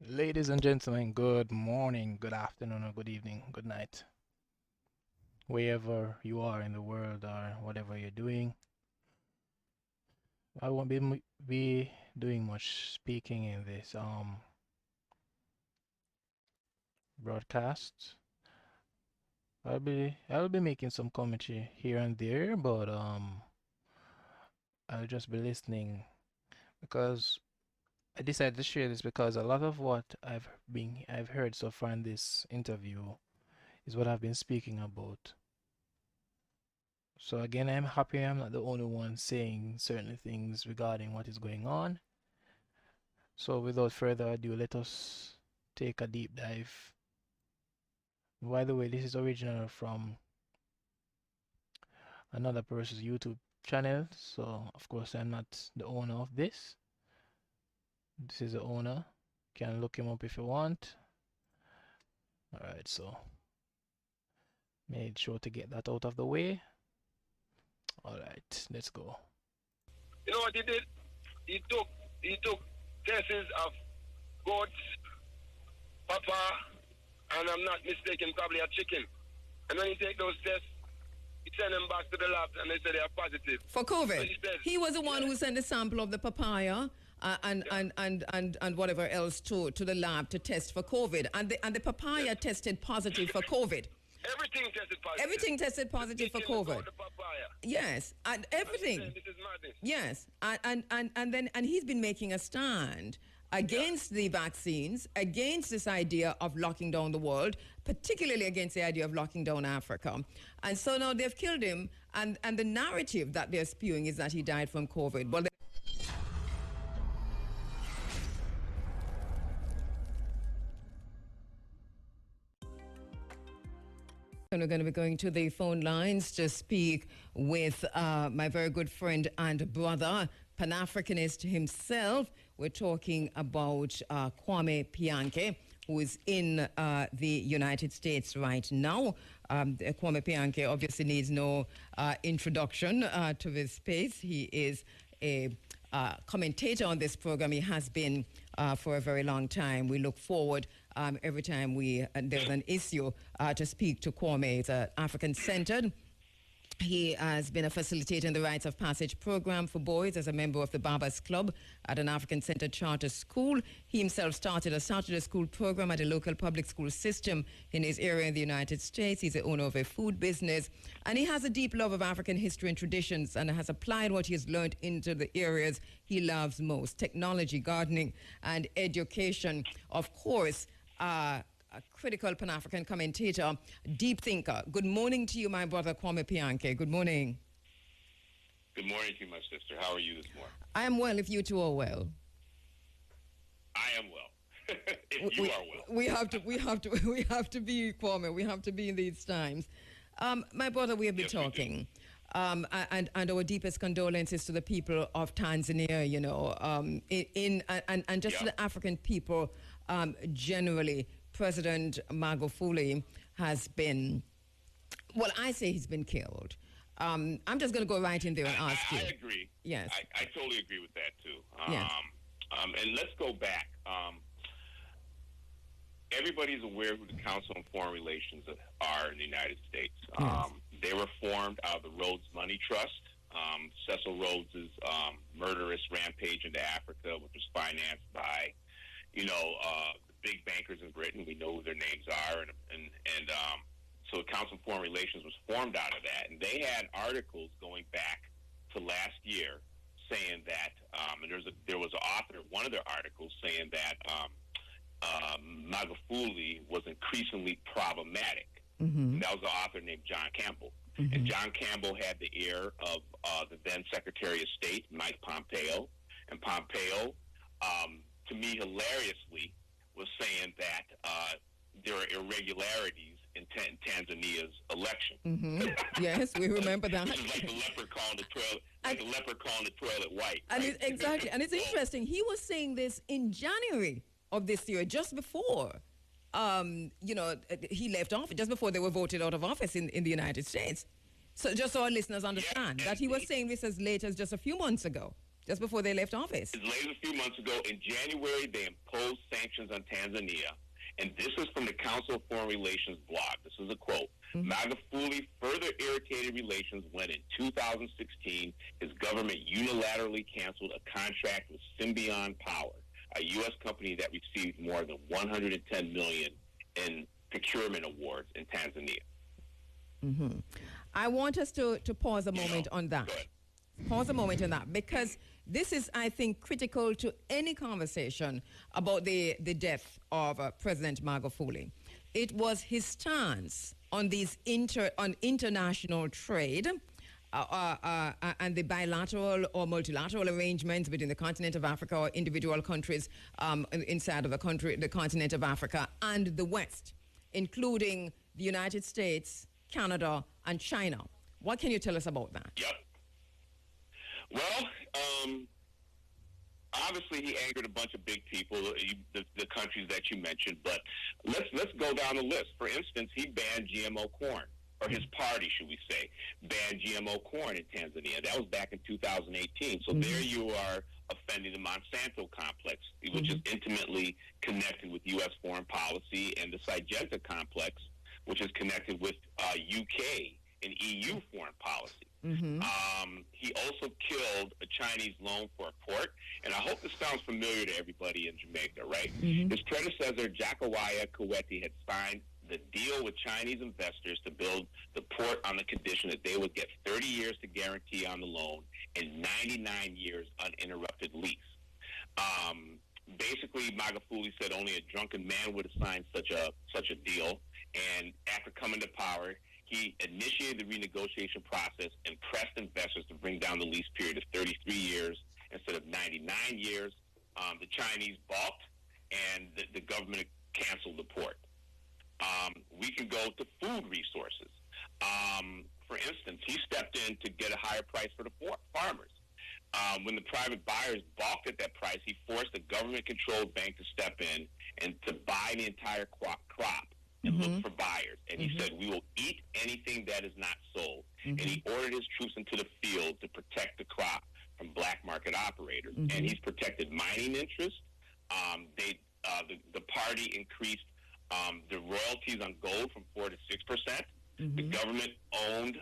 Ladies and gentlemen, good morning, good afternoon, or good evening, good night, wherever you are in the world or whatever you're doing. I won't be doing much speaking in this broadcast. I'll be making some commentary here and there, but I'll just be listening because I decided to share this because a lot of what I've heard so far in this interview is what I've been speaking about. So again, I'm happy I'm not the only one saying certain things regarding what is going on. So without further ado, let us take a deep dive. By the way, this is original from another person's YouTube channel. So of course, I'm not the owner of this. This is the owner. You can look him up if you want. All right, so made sure to get that out of the way. All right, let's go. You know what he did? He took tests of goats, papa, and I'm not mistaken, probably a chicken. And when he take those tests, he send them back to the lab and they say they are positive. For COVID. So he was the one who sent the sample of the papaya and whatever else to the lab to test for COVID. And the papaya tested positive for COVID. Everything tested positive. Everything tested positive for COVID. The papaya. Yes, and everything. This is madness. Yes, and he's been making a stand against the vaccines, against this idea of locking down the world, particularly against the idea of locking down Africa. And so now they've killed him, and the narrative that they're spewing is that he died from COVID. Well, and we're going to be going to the phone lines to speak with my very good friend and brother, Pan-Africanist himself. We're talking about Kwame Pianke, who is in the United States right now. Kwame Pianke obviously needs no introduction to this space. He is a commentator on this program. He has been for a very long time. We look forward every time there's an issue to speak to Kwame. It's African-centered. He has been a facilitator in the Rites of Passage program for boys as a member of the Babas Club at an African-centered charter school. He himself started a Saturday school program at a local public school system in his area in the United States. He's the owner of a food business, and he has a deep love of African history and traditions and has applied what he has learned into the areas he loves most: technology, gardening, and education. Of course, a critical Pan-African commentator, deep thinker. Good morning to you, my brother Kwame Pianke. Good morning. Good morning to you, my sister. How are you this morning? I am well, if you two are well. I am well. If you are well. We have to be, Kwame. We have to be in these times. My brother, we have been talking. And our deepest condolences to the people of Tanzania, you know, and just to the African people generally. President Magufuli has been, well, I say he's been killed. I'm just going to go right in there and ask you. I agree. Yes. I totally agree with that, too. Yes. And let's go back. Everybody's aware who the Council on Foreign Relations are in the United States. Yes. They were formed out of the Rhodes Money Trust. Cecil Rhodes's murderous rampage into Africa, which was financed by, the big bankers in Britain. We know who their names are, and so the Council on Foreign Relations was formed out of that, and they had articles going back to last year saying that, and there was an author of one of their articles saying that Magufuli was increasingly problematic. Mm-hmm. And that was an author named John Campbell. Mm-hmm. And John Campbell had the ear of the then Secretary of State, Mike Pompeo. And Pompeo, to me, hilariously, was saying that there are irregularities in Tanzania's election. Mm-hmm. Yes, we remember that. This is like the leopard calling the toilet white. And right? exactly, and it's interesting. He was saying this in January of this year, just before, he left office, just before they were voted out of office in the United States. So just so our listeners understand that he was saying this as late as just a few months ago. just before they left office. As late as a few months ago, in January, they imposed sanctions on Tanzania. And this is from the Council of Foreign Relations blog. This is a quote. Magufuli further irritated relations when in 2016, his government unilaterally canceled a contract with Symbion Power, a U.S. company that received more than $110 million in procurement awards in Tanzania. I want us to pause a moment on that. Pause a moment on that, because this is, I think, critical to any conversation about the death of President Magufuli. It was his stance on these international trade and the bilateral or multilateral arrangements between the continent of Africa or individual countries inside of the continent of Africa and the West, including the United States, Canada, and China. What can you tell us about that? Yep. Well, obviously he angered a bunch of big people, the countries that you mentioned, but let's go down the list. For instance, he banned GMO corn, or his party, should we say, banned GMO corn in Tanzania. That was back in 2018. So there you are offending the Monsanto complex, which is intimately connected with U.S. foreign policy, and the Syngenta complex, which is connected with UK and EU foreign policy. He also killed a Chinese loan for a port, and I hope this sounds familiar to everybody in Jamaica, right? His predecessor, Jakawaya Kikwete, had signed the deal with Chinese investors to build the port on the condition that they would get 30 years to guarantee on the loan and 99 years uninterrupted lease. Basically, Magufuli said only a drunken man would have signed such a deal, and after coming to power, he initiated the renegotiation process and pressed investors to bring down the lease period to 33 years instead of 99 years. The Chinese balked, and the government canceled the port. We can go to food resources. For instance, he stepped in to get a higher price for the farmers. When the private buyers balked at that price, he forced a government-controlled bank to step in and to buy the entire crop and look for buyers. And he said, we will eat anything that is not sold. And he ordered his troops into the field to protect the crop from black market operators. And he's protected mining interests. The party increased the royalties on gold from 4 to 6%. The government owned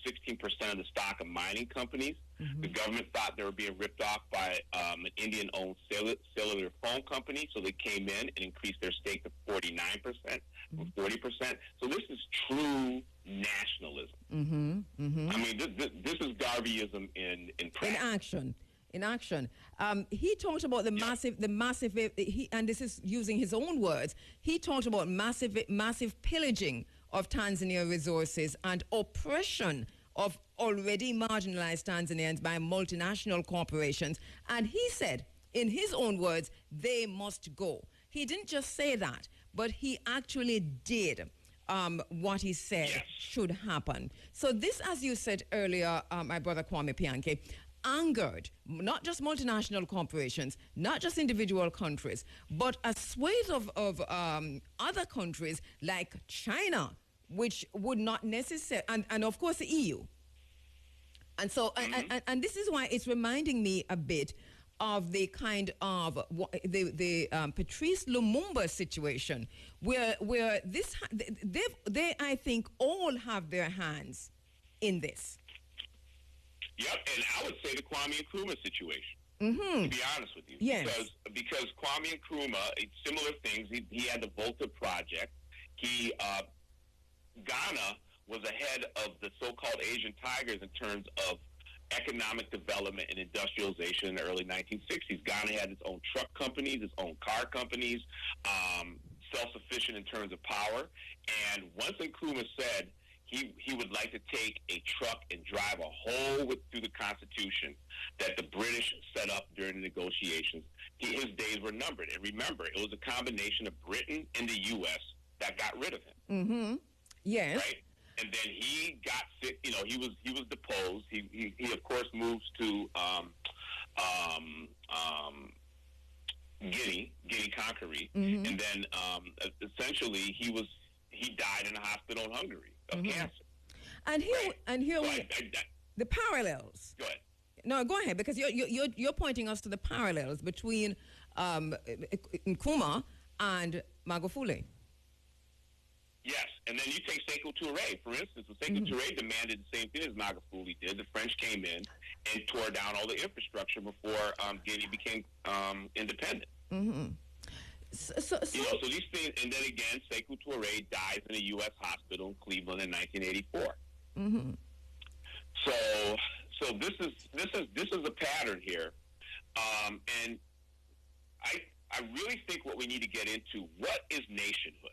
16% of the stock of mining companies. The government thought they were being ripped off by an Indian-owned cellular phone company, so they came in and increased their stake to 49% from 40%. So this is true nationalism. I mean, this is Garveyism in practice. In action. He talked about the massive, and this is using his own words, he talked about massive pillaging of Tanzania resources and oppression of already marginalized Tanzanians by multinational corporations. And he said, in his own words, they must go. He didn't just say that, but he actually did what he said should happen. So this, as you said earlier, my brother Kwame Pianke, angered not just multinational corporations, not just individual countries, but a swathe of other countries like China, which would not necessarily, and of course the EU. And so, and this is why it's reminding me a bit of the kind of the Patrice Lumumba situation, where they I think all have their hands in this. Yep, and I would say the Kwame Nkrumah situation. To be honest with you, because Kwame Nkrumah, similar things. He had the Volta Project. Ghana was ahead of the so-called Asian Tigers in terms of economic development and industrialization in the early 1960s. Ghana had its own truck companies, its own car companies, self-sufficient in terms of power. And once Nkrumah said he would like to take a truck and drive a hole through the Constitution that the British set up during the negotiations, his days were numbered. And remember, it was a combination of Britain and the U.S. that got rid of him. Yes. Right? And then he got sick. You know, he was deposed. He of course moves to Guinea Conakry, and then essentially he died in a hospital in Hungary of cancer. And here, right? the parallels. Go ahead. No, go ahead, because you're pointing us to the parallels between Nkrumah and Magufuli. Yes, and then you take Sekou Touré, for instance. When Sekou Touré demanded the same thing as Magufuli did, the French came in and tore down all the infrastructure before Guinea became independent. So So these things, and then again, Sekou Touré dies in a U.S. hospital in Cleveland in 1984. So this is a pattern here, and I really think what we need to get into, what is nationhood?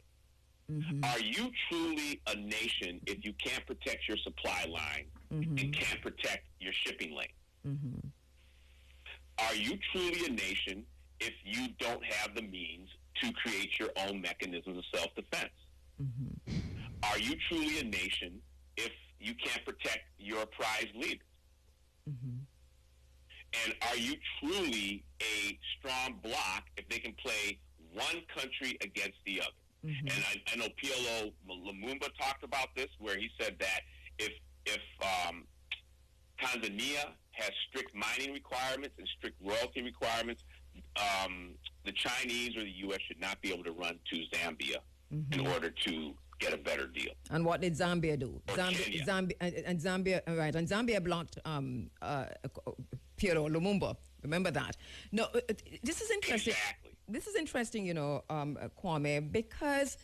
Are you truly a nation if you can't protect your supply line and can't protect your shipping lane? Are you truly a nation if you don't have the means to create your own mechanisms of self-defense? Are you truly a nation if you can't protect your prized leaders? And are you truly a strong bloc if they can play one country against the other? And I know PLO Lumumba talked about this, where he said that if Tanzania has strict mining requirements and strict royalty requirements, the Chinese or the U.S. should not be able to run to Zambia in order to get a better deal. And what did Zambia do? Or Kenya. Zambia blocked PLO Lumumba. Remember that? No, this is interesting. Exactly. This is interesting, Kwame, because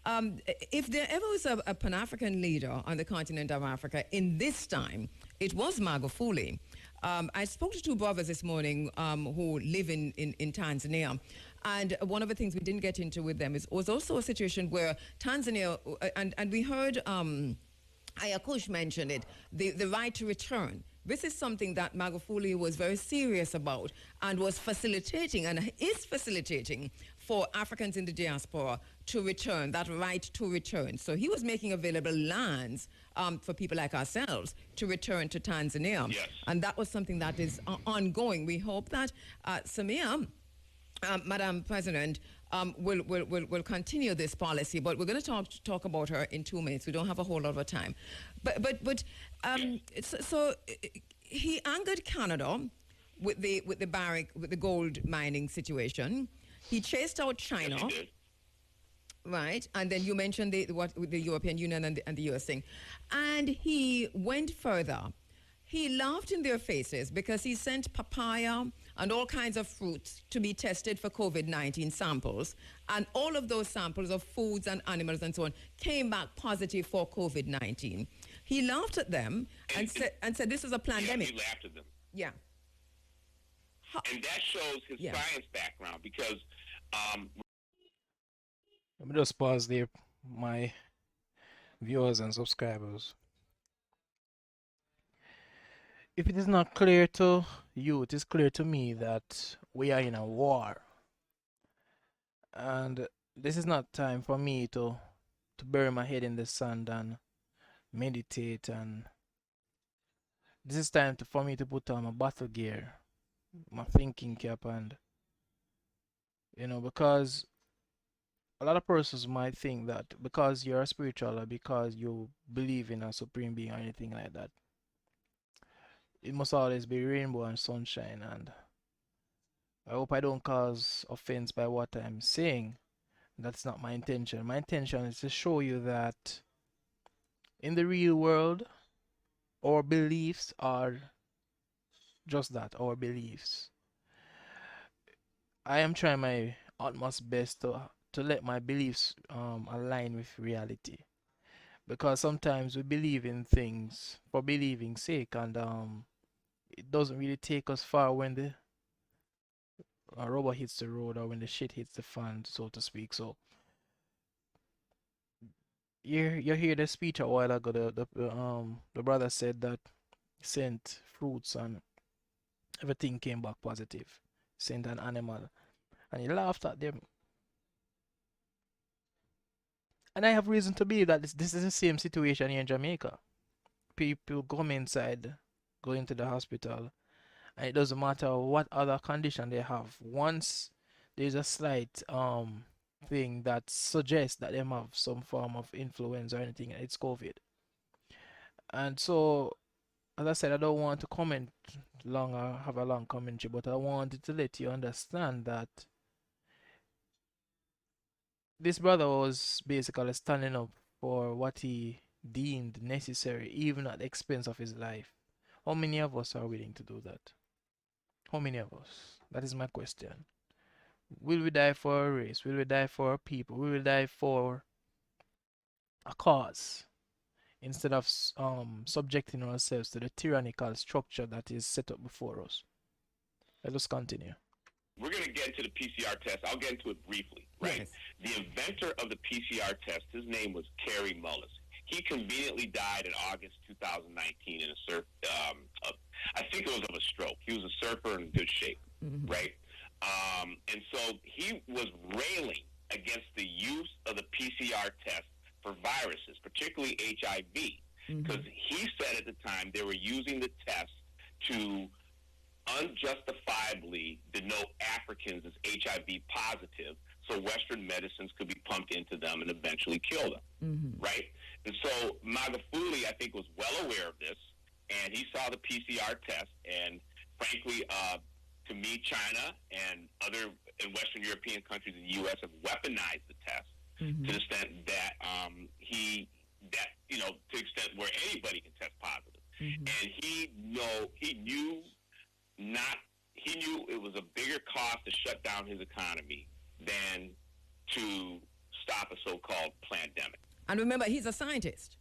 if there ever was a Pan-African leader on the continent of Africa in this time, it was Magufuli. I spoke to two brothers this morning who live in Tanzania. And one of the things we didn't get into with them was also a situation where Tanzania, and we heard Ayakush mention it, the right to return. This is something that Magufuli was very serious about and was facilitating and is facilitating for Africans in the diaspora to return, that right to return. So he was making available lands for people like ourselves to return to Tanzania. Yes. And that was something that is ongoing. We hope that Samia, Madam President, will continue this policy, but we're going to talk about her in 2 minutes. We don't have a whole lot of time, but so he angered Canada with the gold mining situation. He chased out China. Yes, he did. Right, and then you mentioned with the European Union and the US thing, and he went further. He laughed in their faces because he sent papaya and all kinds of fruits to be tested for COVID-19 samples. And all of those samples of foods and animals and so on came back positive for COVID-19. He laughed at them and said this is a pandemic. Yeah, he laughed at them. Yeah. And that shows his science background, because Let me just pause there, my viewers and subscribers. If it is not clear to you, it is clear to me that we are in a war. And this is not time for me to bury my head in the sand and meditate. And this is time for me to put on my battle gear, my thinking cap, and because a lot of persons might think that because you're a spiritual or because you believe in a supreme being or anything like that, it must always be rainbow and sunshine. And I hope I don't cause offense by what I'm saying. That's not my intention. My intention is to show you that in the real world, our beliefs are just that, our beliefs. I am trying my utmost best to let my beliefs align with reality, because sometimes we believe in things for believing's sake, and it doesn't really take us far when the rubber hits the road or when the shit hits the fan, so to speak. So you hear the speech a while ago. The brother said that he sent fruits and everything came back positive. Sent an animal, and he laughed at them. And I have reason to believe that this is the same situation here in Jamaica. People come inside, go into the hospital, and it doesn't matter what other condition they have. Once there's a slight thing that suggests that they have some form of influenza or anything, it's COVID. And so as I said, I don't want to comment long or have a long commentary, but I wanted to let you understand that this brother was basically standing up for what he deemed necessary, even at the expense of his life. How many of us are willing to do that? How many of us? That is my question. Will we die for a race? Will we die for a people? Will we die for a cause instead of subjecting ourselves to the tyrannical structure that is set up before us? Let us continue. We're going to get into the PCR test. I'll get into it briefly, right? Yes. The inventor of the PCR test, his name was Kerry Mullis. He conveniently died in August 2019 in I think it was of a stroke. He was a surfer in good shape, right? And so he was railing against the use of the PCR test for viruses, particularly HIV, because he said at the time they were using the test to unjustifiably denote Africans as HIV positive so Western medicines could be pumped into them and eventually kill them, right? And so Magufuli, I think, was well aware of this, and he saw the PCR test, and frankly, to me, China and other Western European countries in the U.S. have weaponized the test to the extent that to the extent where anybody can test positive. And he knew it was a bigger cost to shut down his economy than to stop a so-called pandemic. And remember, he's a scientist.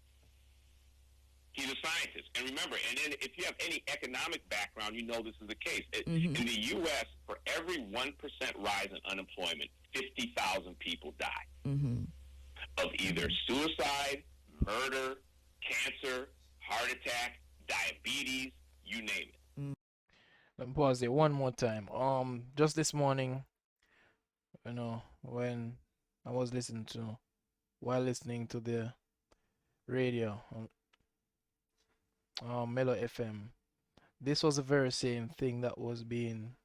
He's a scientist. And remember, and then if you have any economic background, you know this is the case. In the U.S., for every 1% rise in unemployment, 50,000 people die of either suicide, murder, cancer, heart attack, diabetes, you name it. Let me pause there one more time. Just this morning, when I was while listening to the radio on Mellow FM, this was the very same thing that was being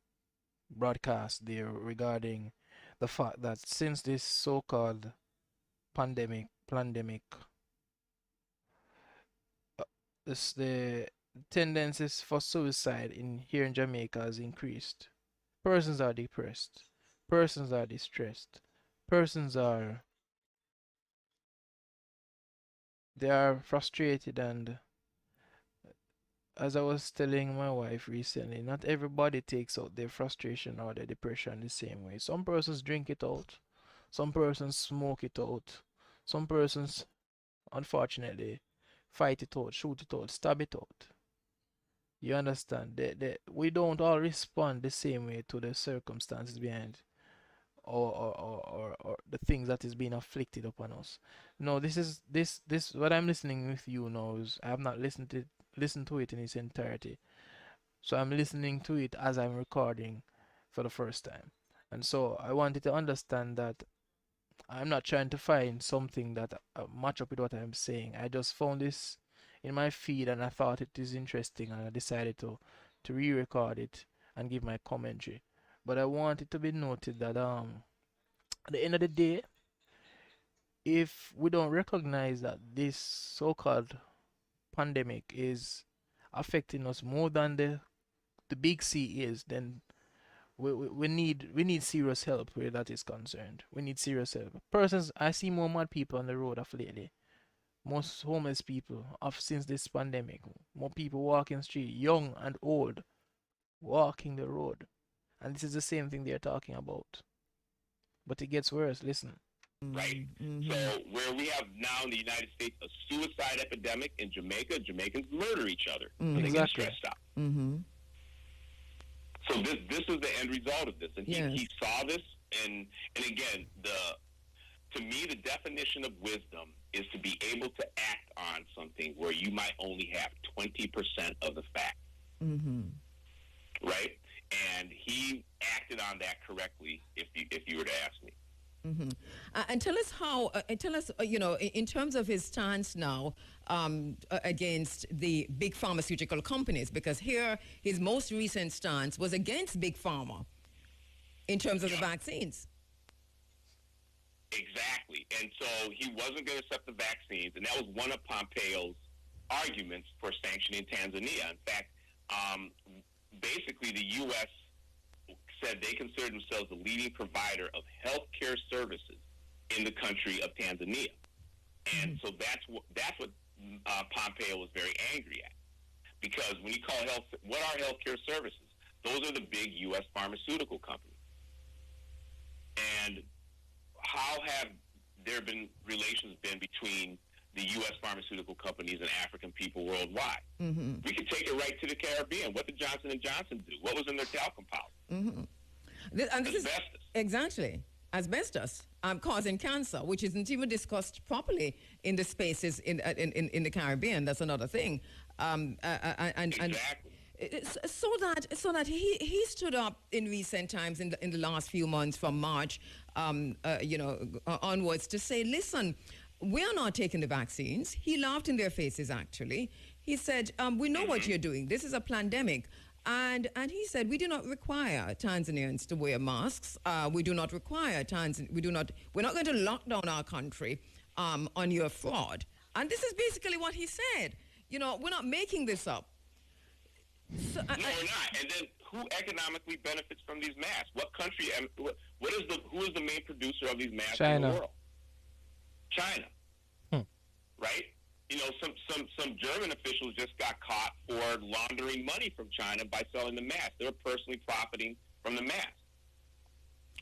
broadcast there regarding the fact that since this so-called pandemic, the tendencies for suicide here in Jamaica has increased. Persons are depressed. Persons are distressed. They are frustrated, and as I was telling my wife recently, not everybody takes out their frustration or their depression the same way. Some persons drink it out. Some persons smoke it out. Some persons, unfortunately, fight it out, shoot it out, stab it out. You understand? We don't all respond the same way to the circumstances behind or the things that is being afflicted upon us. No, this what I'm listening with you now is I have not listened to it in its entirety. So I'm listening to it as I'm recording for the first time. And so I wanted to understand that I'm not trying to find something that match up with what I'm saying. I just found this in my feed and I thought it is interesting, and I decided to re-record it and give my commentary. But I want it to be noted that at the end of the day, if we don't recognize that this so-called pandemic is affecting us more than the big C is, then we need serious help where that is concerned. We need serious help. Persons, I see more mad people on the road of lately. Most homeless people of since this pandemic. More people walking the street, young and old, walking the road. And this is the same thing they're talking about. But it gets worse. Listen. Right? So where we have now in the United States a suicide epidemic in Jamaica, Jamaicans murder each other. They get stressed out. So this is the end result of this. And he saw this, and again, to me, the definition of wisdom is to be able to act on something where you might only have 20% of the facts. Right? And he acted on that correctly, if you were to ask me. And tell us how, in terms of his stance now against the big pharmaceutical companies, because here his most recent stance was against big pharma in terms of the vaccines. Exactly. And so he wasn't going to accept the vaccines, and that was one of Pompeo's arguments for sanctioning Tanzania. In fact, basically the U.S. said they consider themselves the leading provider of healthcare services in the country of Tanzania. And so that's what Pompeo was very angry at. Because when you call what are healthcare services? Those are the big U.S. pharmaceutical companies. And how have there been relations between the U.S. pharmaceutical companies and African people worldwide? We can take it right to the Caribbean. What did Johnson & Johnson do? What was in their talcum powder? Asbestos. Exactly. Asbestos causing cancer, which isn't even discussed properly in the spaces in the Caribbean. That's another thing. Exactly. So that he stood up in recent times in the last few months from March, onwards to say, listen, we're not taking the vaccines. He laughed in their faces, actually. He said, we know what you're doing. This is a pandemic. And he said, we do not require Tanzanians to wear masks. We do not require we're not going to lock down our country on your fraud. And this is basically what he said. You know, we're not making this up. So, no, we're not. And then who economically benefits from these masks? What country? Who is the main producer of these masks in the world? China. Right? You know, some German officials just got caught for laundering money from China by selling the masks. They were personally profiting from the masks.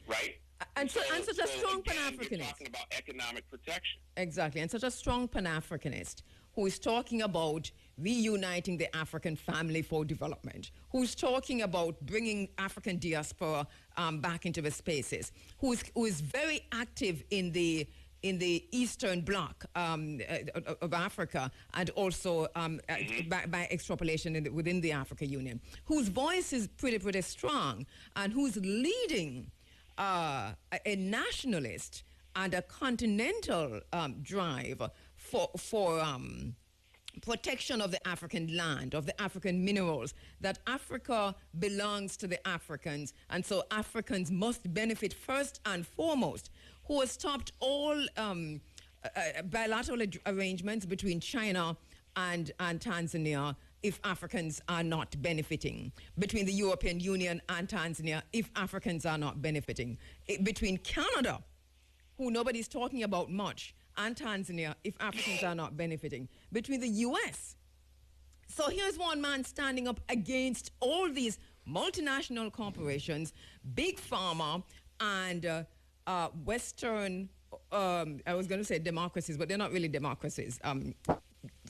Right? And such a strong Pan-Africanist. You're talking about economic protection. Exactly. And such a strong Pan-Africanist who is talking about reuniting the African family for development, who's talking about bringing African diaspora back into the spaces, who is very active in the Eastern Bloc of Africa, and also by extrapolation within the African Union, whose voice is pretty strong, and who's leading a nationalist and a continental drive for protection of the African land, of the African minerals, that Africa belongs to the Africans, and so Africans must benefit first and foremost, who has stopped all bilateral arrangements between China and Tanzania if Africans are not benefiting, between the European Union and Tanzania if Africans are not benefiting, between Canada, who nobody's talking about much, and Tanzania if Africans are not benefiting, between the U.S. So here's one man standing up against all these multinational corporations, big pharma, and Western, I was going to say democracies, but they're not really democracies. No,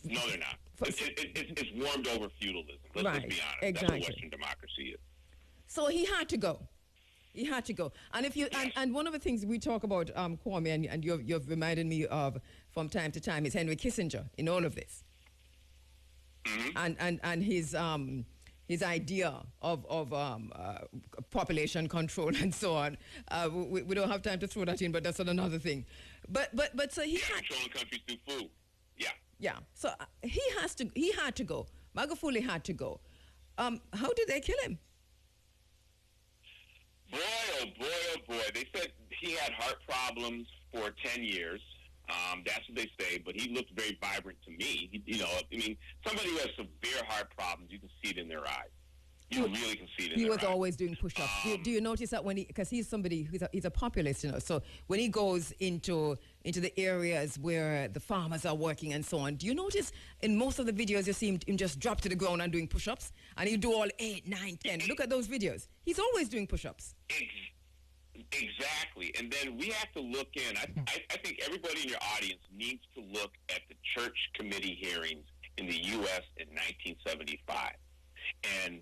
they're not. It's warmed over feudalism. Let's be honest. Exactly. That's what Western democracy is. So he had to go. He had to go. And if you and one of the things we talk about, Kwame, and you've reminded me of from time to time, is Henry Kissinger in all of this, and his idea of population control and so on. We don't have time to throw that in, but that's another thing. But so he had controlling countries through food. Yeah. So he had to go. Magufuli had to go. How did they kill him? Boy, oh boy, oh boy. They said he had heart problems for 10 years. That's what they say, but he looked very vibrant to me. Somebody who has severe heart problems, you can see it in their eyes. You really can see it in their eyes. He was always doing push-ups. Do you notice that because he's somebody he's a populist, so when he goes into the areas where the farmers are working and so on, do you notice in most of the videos you see him just drop to the ground and doing push-ups, and he'll do all 8, 9, 10. Look at those videos. He's always doing push-ups. Exactly. And then we have to look in. I think everybody in your audience needs to look at the church committee hearings in the U.S. in 1975. And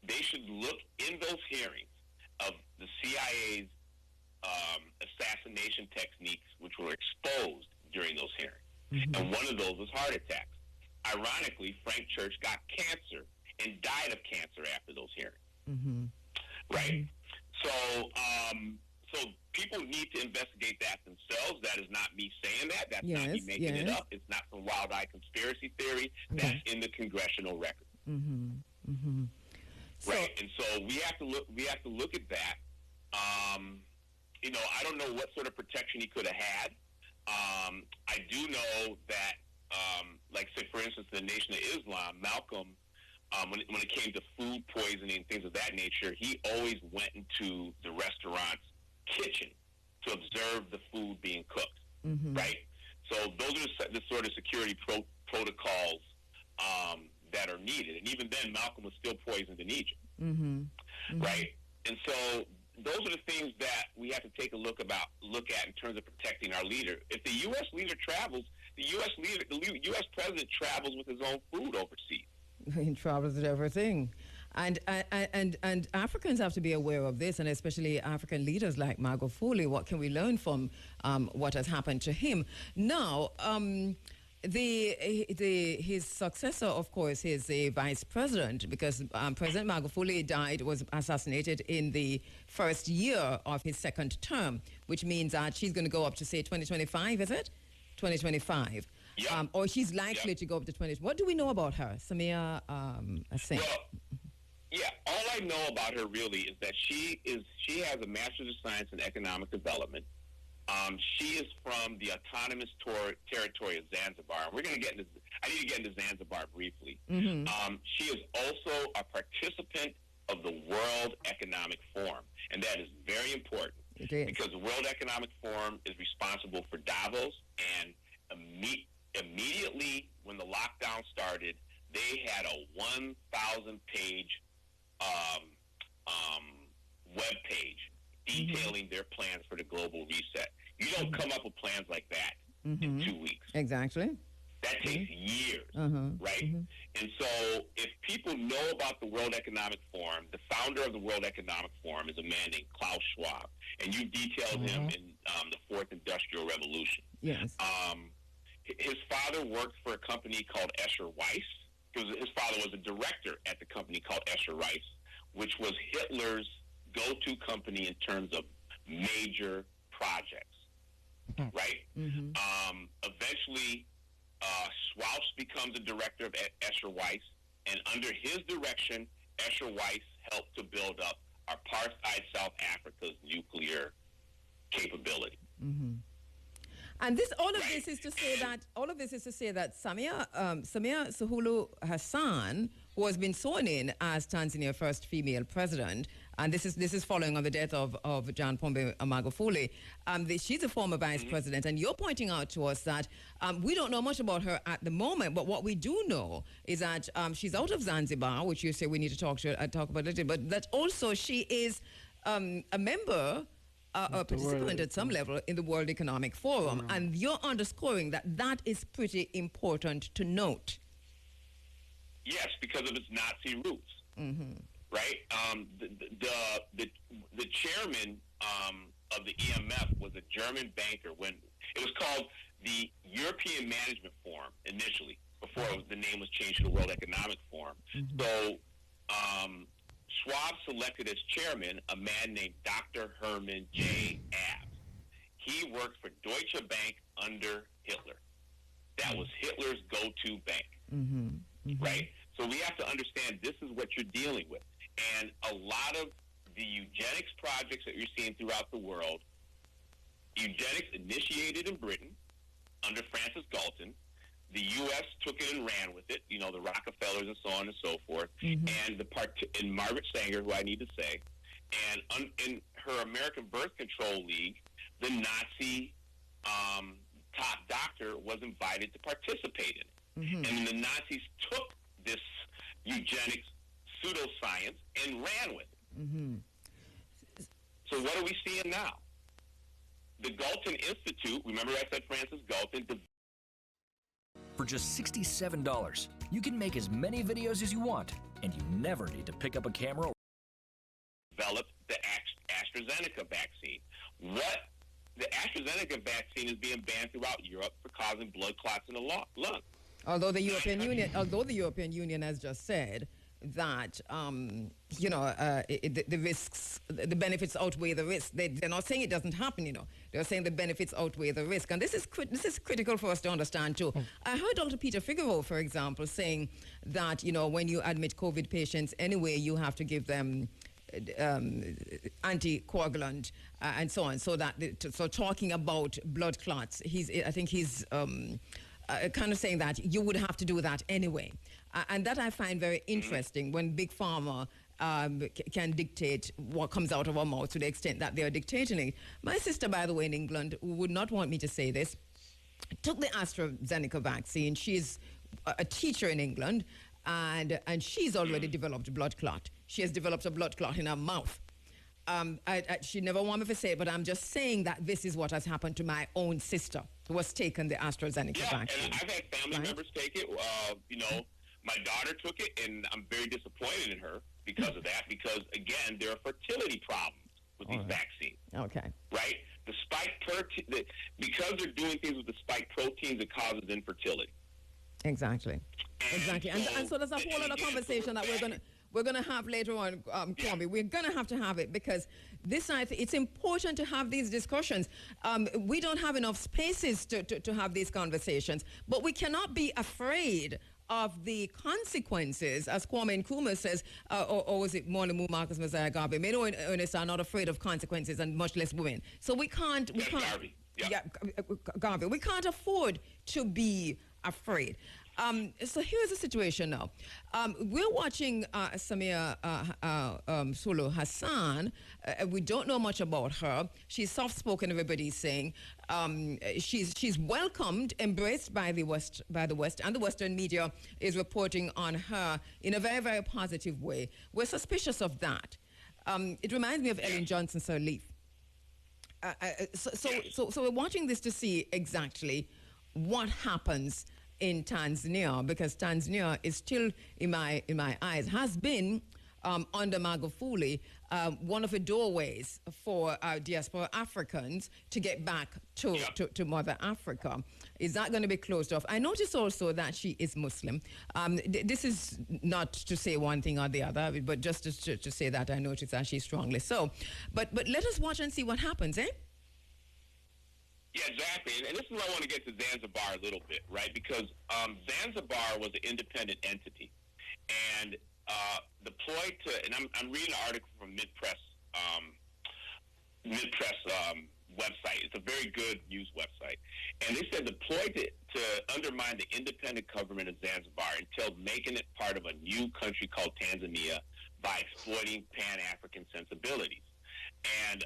they should look in those hearings of the CIA's assassination techniques, which were exposed during those hearings. And one of those was heart attacks. Ironically, Frank Church got cancer and died of cancer after those hearings. Right? So people need to investigate that themselves. That is not me saying that. That's not me making it up. It's not some wild-eyed conspiracy theory. That's in the congressional record. Right, and so we have to look at that. I don't know what sort of protection he could have had. I do know that like say for instance, the Nation of Islam, Malcolm, when it came to food poisoning, things of that nature, he always went into the restaurant's kitchen to observe the food being cooked, right? So those are the sort of security protocols that are needed. And even then, Malcolm was still poisoned in Egypt, right? And so those are the things that we have to take a look at in terms of protecting our leader. If the U.S. leader travels, the U.S. president travels with his own food overseas. He travels with everything. And Africans have to be aware of this, and especially African leaders like Magufuli. What can we learn from what has happened to him? Now, his successor, of course, is the vice president, because President Magufuli was assassinated in the first year of his second term, which means that she's going to go up to, say, 2025, is it? 2025. Yep. Or she's likely to go up to 20. What do we know about her, Samia Singh? Well, yeah, all I know about her really is that she has a Master's of Science in Economic Development. She is from the autonomous territory of Zanzibar. We're going to get into. I need to get into Zanzibar briefly. She is also a participant of the World Economic Forum, and that is very important because the World Economic Forum is responsible for Davos. And immediately when the lockdown started, they had a 1,000-page web page detailing their plans for the global reset. You don't come up with plans like that in 2 weeks. Exactly. That takes years, right? And so if people know about the World Economic Forum, the founder of the World Economic Forum is a man named Klaus Schwab, and you detailed him in the Fourth Industrial Revolution. Yes. His father worked for a company called Escher Weiss. His father was a director at the company called Escher Weiss, which was Hitler's go-to company in terms of major projects, right? Eventually, Schwab becomes a director of Escher Weiss, and under his direction, Escher Weiss helped to build up apartheid South Africa's nuclear capability. And all of this is to say that Samia Suluhu Hassan, who has been sworn in as Tanzania's first female president, and this is following on the death of John Pombe Magufuli. She's a former vice president, and you're pointing out to us that we don't know much about her at the moment, but what we do know is that she's out of Zanzibar, which you say we need to talk about later, but that also she is a member, a participant at some level in the World Economic Forum, and you're underscoring that is pretty important to note. Yes, because of its Nazi roots, right? The chairman of the EMF was a German banker when it was called the European Management Forum initially, before the name was changed to the World Economic Forum. So Schwab selected as chairman a man named Dr. Herman J. Abs. He worked for Deutsche Bank under Hitler. That was Hitler's go-to bank, right? So we have to understand this is what you're dealing with. And a lot of the eugenics projects that you're seeing throughout the world, eugenics initiated in Britain under Francis Galton. The U.S. took it and ran with it, the Rockefellers and so on and so forth. And and Margaret Sanger, who I need to say, and in her American Birth Control League, the Nazi top doctor was invited to participate in it. And the Nazis took this eugenics pseudoscience and ran with it. So what are we seeing now? The Galton Institute, remember I said Francis Galton, for just $67, you can make as many videos as you want, and you never need to pick up a camera. Developed the AstraZeneca vaccine. The AstraZeneca vaccine is being banned throughout Europe for causing blood clots in the lung. Although the European Union has just said that the risks, the benefits outweigh the risk. They're not saying it doesn't happen. They're saying the benefits outweigh the risk, and this is critical for us to understand too. I heard Dr. Peter Figueroa, for example, saying that when you admit COVID patients anyway, you have to give them anticoagulant and so on. So talking about blood clots, I think he's kind of saying that you would have to do that anyway. And that I find very interesting when Big Pharma can dictate what comes out of our mouth to the extent that they are dictating it. My sister, by the way, in England, who would not want me to say this, took the AstraZeneca vaccine. She's a teacher in England, and she's already developed a blood clot. She has developed a blood clot in her mouth. She never wanted me to say it, but I'm just saying that this is what has happened to my own sister who has taken the AstraZeneca vaccine. And I've had family members take it. You know, my daughter took it, and I'm very disappointed in her because of that. Because again, there are fertility problems with these vaccines. Okay. Right. The spike because they're doing things with the spike proteins, it causes infertility. Exactly. Exactly. And so there's a whole other conversation that we're gonna have later on, Kwame. We're gonna have to have it because it's important to have these discussions. We don't have enough spaces to have these conversations, but we cannot be afraid of the consequences, as Kwame Nkrumah says, or was it Morning Marcus Messiah Garvey? Men are not afraid of consequences, and much less women. So we can't. Garvey. Yeah, Garvey. We can't afford to be afraid. So here's the situation now. We're watching Samia Sulu Hassan. We don't know much about her. She's soft-spoken, everybody's saying. She's welcomed, embraced by the West, and the Western media is reporting on her in a very, very positive way. We're suspicious of that. It reminds me of Ellen Johnson's Sirleaf. So we're watching this to see exactly what happens in Tanzania, because Tanzania is still, in my eyes, has been under Magufuli, one of the doorways for diaspora Africans to get back to Mother Africa. Is that going to be closed off? I notice also that she is Muslim. This is not to say one thing or the other, but just to say that I notice that she's strongly so. But let us watch and see what happens, eh? Yeah, exactly. And this is where I want to get to Zanzibar a little bit, right? Because Zanzibar was an independent entity. And deployed to, and I'm reading an article from Mid-Press website. It's a very good news website. And they said deployed to undermine the independent government of Zanzibar until making it part of a new country called Tanzania by exploiting Pan-African sensibilities. And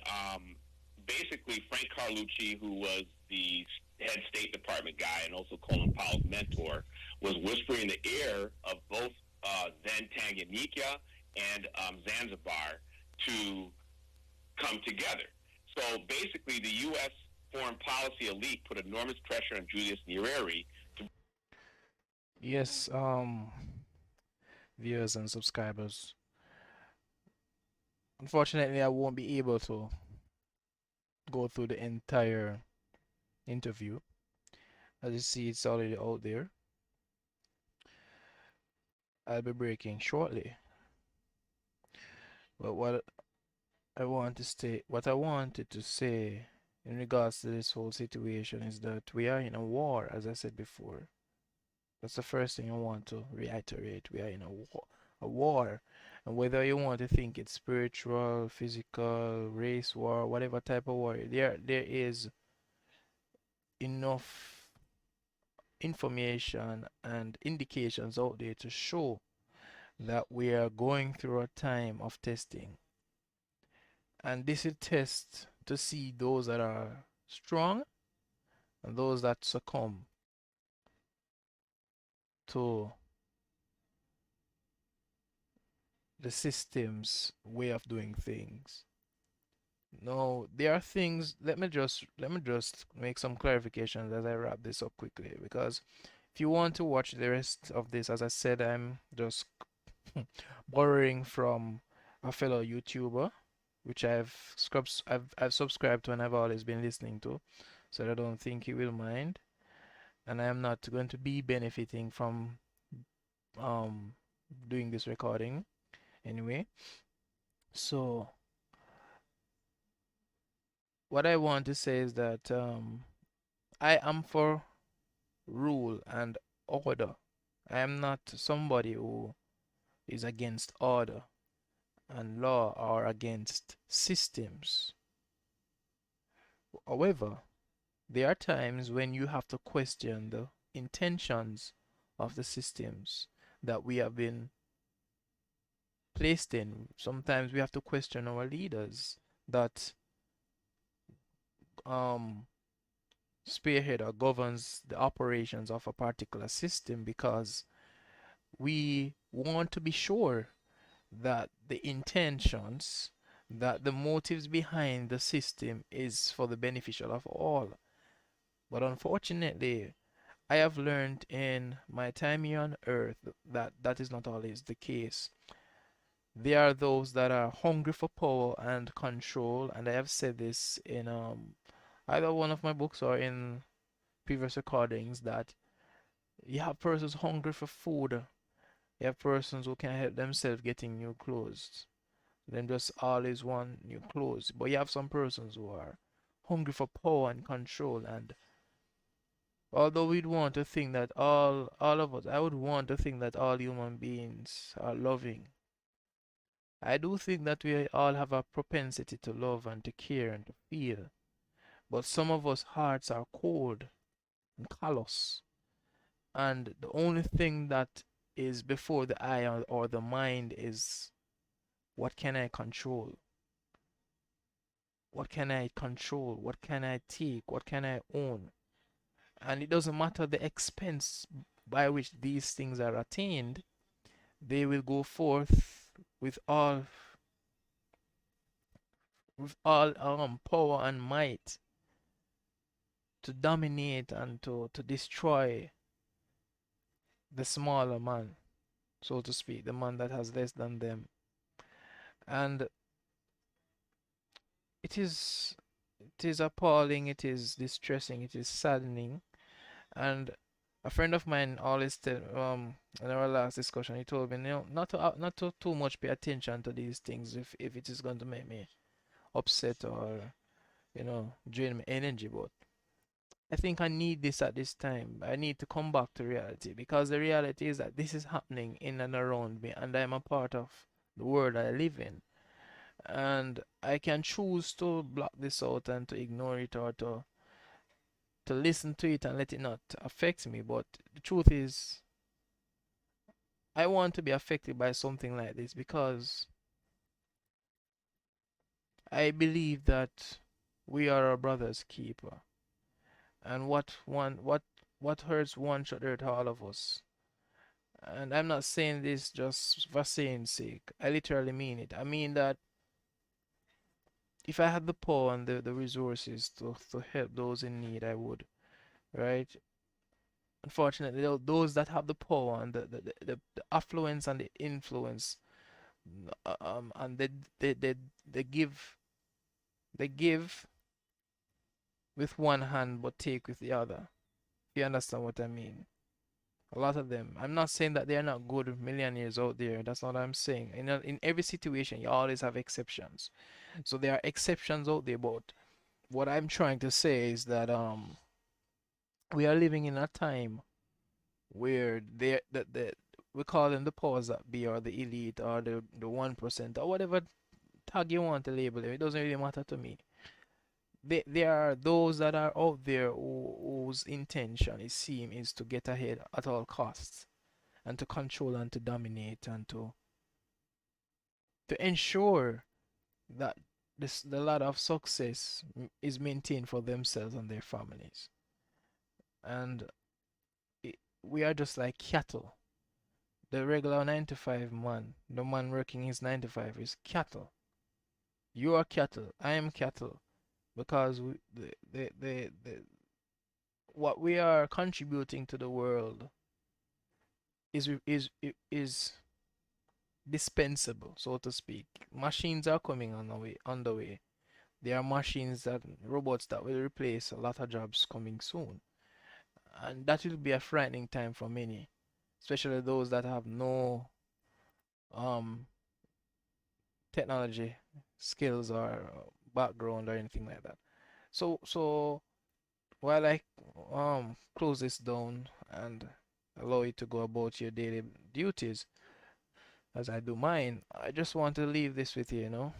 basically, Frank Carlucci, who was the head State Department guy and also Colin Powell's mentor, was whispering in the ear of both then Tanganyika and Zanzibar to come together. So basically, the U.S. foreign policy elite put enormous pressure on Julius Nyerere to... Yes, viewers and subscribers. Unfortunately, I won't be able to go through the entire interview. As you see, it's already out there. I'll be breaking shortly. But what I wanted to say in regards to this whole situation is that we are in a war, as I said before. That's the first thing I want to reiterate. We are in a war. And whether you want to think it's spiritual, physical, race war, whatever type of war, there is enough information and indications out there to show that we are going through a time of testing. And this is a test to see those that are strong and those that succumb to the system's way of doing things. No, there are things. Let me just make some clarifications as I wrap this up quickly, because if you want to watch the rest of this, as I said, I'm just borrowing from a fellow YouTuber, which I've subscribed to and I've always been listening to, so I don't think he will mind, and I am not going to be benefiting from doing this recording anyway. So what I want to say is that I am for rule and order. I am not somebody who is against order and law or against systems. However, there are times when you have to question the intentions of the systems that we have been placed in. Sometimes we have to question our leaders that um, spearhead or governs the operations of a particular system, because we want to be sure that the intentions, that the motives behind the system is for the beneficial of all. But unfortunately, I have learned in my time here on earth that that is not always the case. There are those that are hungry for power and control, and I have said this in either one of my books or in previous recordings, that you have persons hungry for food. You have persons who can help themselves getting new clothes. Them just always want new clothes. But you have some persons who are hungry for power and control. And although we'd want to think that all of us, I would want to think that all human beings are loving. I do think that we all have a propensity to love and to care and to feel. But some of us hearts are cold and callous. And the only thing that is before the eye or the mind is, what can I control? What can I control? What can I take? What can I own? And it doesn't matter the expense by which these things are attained, they will go forth with all power and might to dominate and to destroy the smaller man, so to speak, the man that has less than them. And it is it is appalling, it is distressing, it is saddening. And a friend of mine always tell in our last discussion, he told me, not to too much pay attention to these things if it is going to make me upset or drain my energy. But I think I need this at this time. I need to come back to reality, because the reality is that this is happening in and around me, and I'm a part of the world I live in. And I can choose to block this out and to ignore it, or to listen to it and let it not affect me. But the truth is, I want to be affected by something like this, because I believe that we are our brother's keeper. And what hurts one should hurt all of us. And I'm not saying this just for saying sake. I literally mean it. I mean that if I had the power and the resources to help those in need, I would, right? Unfortunately, those that have the power and the affluence and the influence, and they give with one hand but take with the other. If you understand what I mean? A lot of them. I'm not saying that they are not good millionaires out there. That's not what I'm saying. In every situation, you always have exceptions. So there are exceptions out there, but what I'm trying to say is that we are living in a time where we call them the powers that be, or the elite, or the 1%, or whatever tag you want to label them. It doesn't really matter to me. There are those that are out there whose intention is to get ahead at all costs, and to control and to dominate, and to ensure that the ladder of success is maintained for themselves and their families. And we are just like cattle. The regular 9 to 5 man, the man working his 9 to 5, is cattle. You are cattle. I am cattle. Because what we are contributing to the world is dispensable, so to speak. Machines are coming on the way. There are robots that will replace a lot of jobs coming soon. And that will be a frightening time for many, especially those that have no um technology skills or background or anything like that. So while I close this down and allow you to go about your daily duties as I do mine, I just want to leave this with you.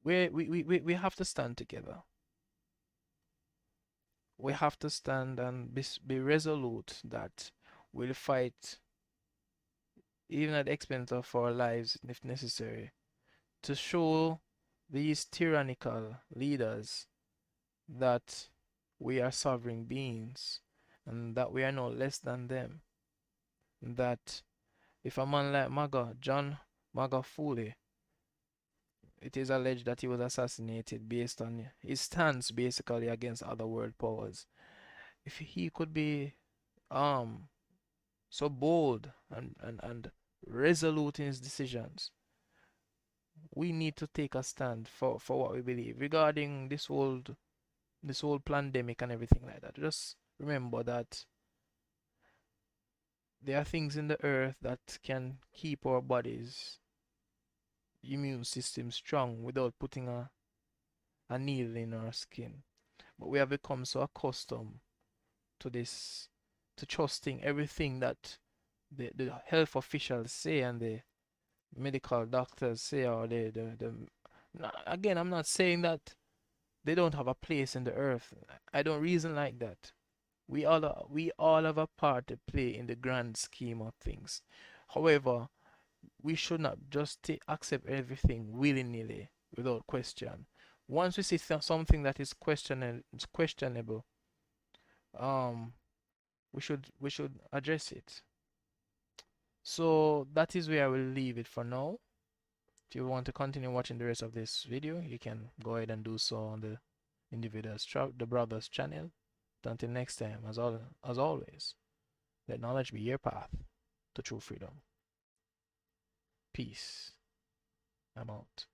We have to stand together. we have to stand and be resolute that we'll fight even at the expense of our lives if necessary to show these tyrannical leaders that we are sovereign beings and that we are no less than them. That if a man like John Magufuli, it is alleged that he was assassinated based on his stance basically against other world powers. If he could be um so bold and resolute in his decisions, we need to take a stand for what we believe regarding this whole pandemic and everything like that. Just remember that there are things in the earth that can keep our bodies immune system strong without putting a needle in our skin. But we have become so accustomed to this, to trusting everything that the health officials say and the medical doctors say, or again, I'm not saying that they don't have a place in the earth. I don't reason like that. We all have a part to play in the grand scheme of things. However, we should not just accept everything willy-nilly without question. Once we see something that is questionable, um, we should address it. So that is where I will leave it for now. If you want to continue watching the rest of this video, you can go ahead and do so on the the brothers channel. But until next time, as always, let knowledge be your path to true freedom. Peace. I'm out.